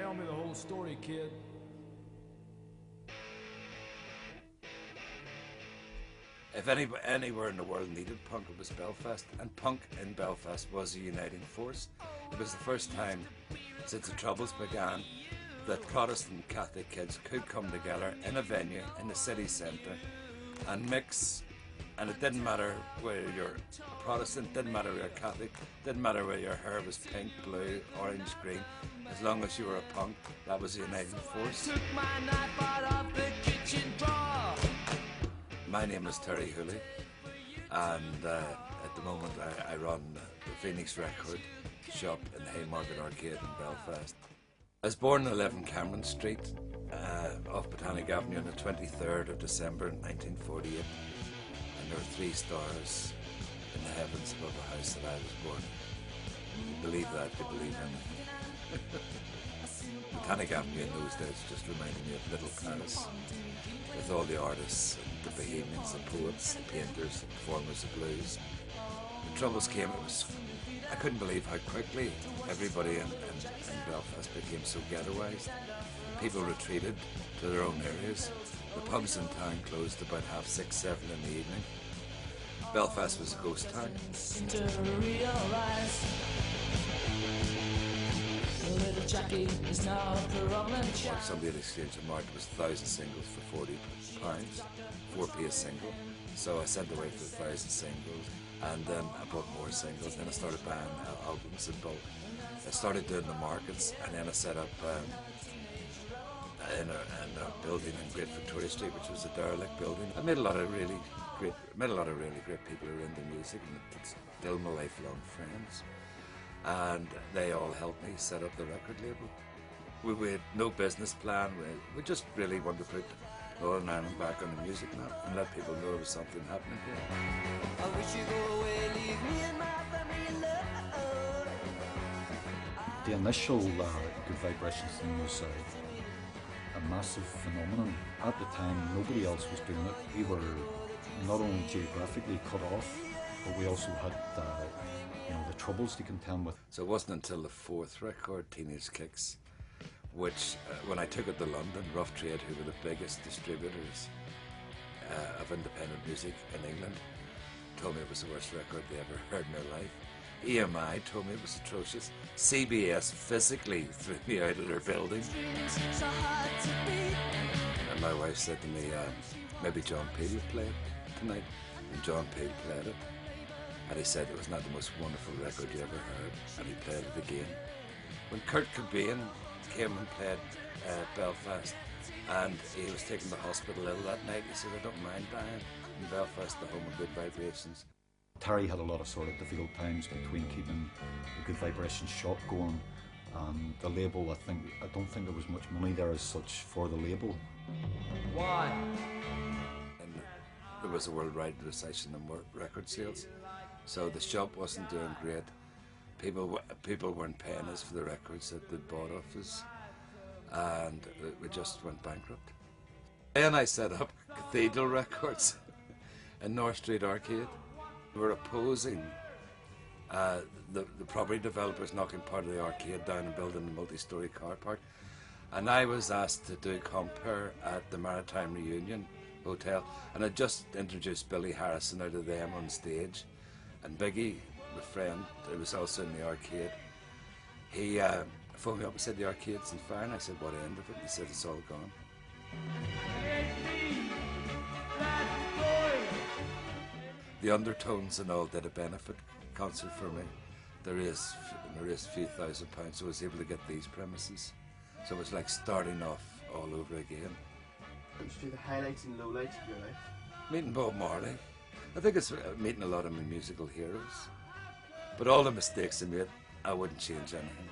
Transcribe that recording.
Tell me the whole story, kid. If anywhere in the world needed punk, it was Belfast, and punk in Belfast was a uniting force. It was the first time since the Troubles began that Protestant and Catholic kids could come together in a venue in the city centre and mix, and it didn't matter whether you're a Protestant, didn't matter whether you're Catholic, didn't matter whether your hair was pink, blue, orange, green, as long as you were a punk, that was a uniting force. Took my knife out of the kitchen drawer. My name is Terri Hooley, and at the moment I run the Phoenix Record shop in the Haymarket Arcade in Belfast. I was born in 11 Cameron Street, off Botanic Avenue on the 23rd of December 1948, and there were 3 stars in the heavens above the house that I was born in. You believe that, you believe in it. Botanic Avenue in those days just reminded me of Little Paris, with all the artists, and the bohemians, the poets, the painters, the performers of blues. The Troubles came, I couldn't believe how quickly everybody in Belfast became so ghettoised. People retreated to their own areas. The pubs in town closed about 6:30, 7 in the evening. Belfast was a ghost town. Somebody at Exchange of Market was 1,000 singles for £40, 4p a single. So I sent away for 1,000 singles, and then I bought more singles. Then I started buying albums in bulk. I started doing the markets, and then I set up in a building in Great Victoria Street, which was a derelict building. I met a lot of really great people who were into music, and it's still my lifelong friends. And they all helped me set up the record label. We had no business plan. We just really wanted to put Northern Ireland back on the music map and let people know there was something happening here. I wish you go away, leave me and my family alone. The initial Good Vibrations thing was a massive phenomenon. At the time, nobody else was doing it. We were not only geographically cut off, but we also had the Troubles to contend with. So it wasn't until the 4th record, Teenage Kicks, which when I took it to London, Rough Trade, who were the biggest distributors of independent music in England, told me it was the worst record they ever heard in their life. EMI told me it was atrocious. CBS physically threw me out of their building. And my wife said to me, maybe John Peel would play it tonight. And John Peel played it. And he said it was not the most wonderful record you ever heard. And he played it again. When Kurt Cobain came and played Belfast, and he was taken to the hospital ill that night, he said, I don't mind dying in Belfast, the home of Good Vibrations. Terry had a lot of sort of difficult times between keeping the Good Vibrations shop going and the label. I don't think there was much money there as such for the label. Why? And there was a worldwide recession in record sales, so the shop wasn't doing great. People weren't paying us for the records that they'd bought off us, and we just went bankrupt. Then I set up Cathedral Records in North Street Arcade. We were opposing the property developers knocking part of the arcade down and building a multi-storey car park. And I was asked to do compere at the Maritime Reunion Hotel, and I just introduced Billy Harrison out of them on stage. And Biggie, my friend, who was also in the arcade, he phoned me up and said, the arcade's on fire. And I said, what end of it? And he said, it's all gone. The Undertones and all did a benefit concert for me. There is a few £1,000, so I was able to get these premises. So it was like starting off all over again. What would you do the highlights and lowlights of your life? Meeting Bob Marley. I think it's meeting a lot of my musical heroes. But all the mistakes I made, I wouldn't change anything.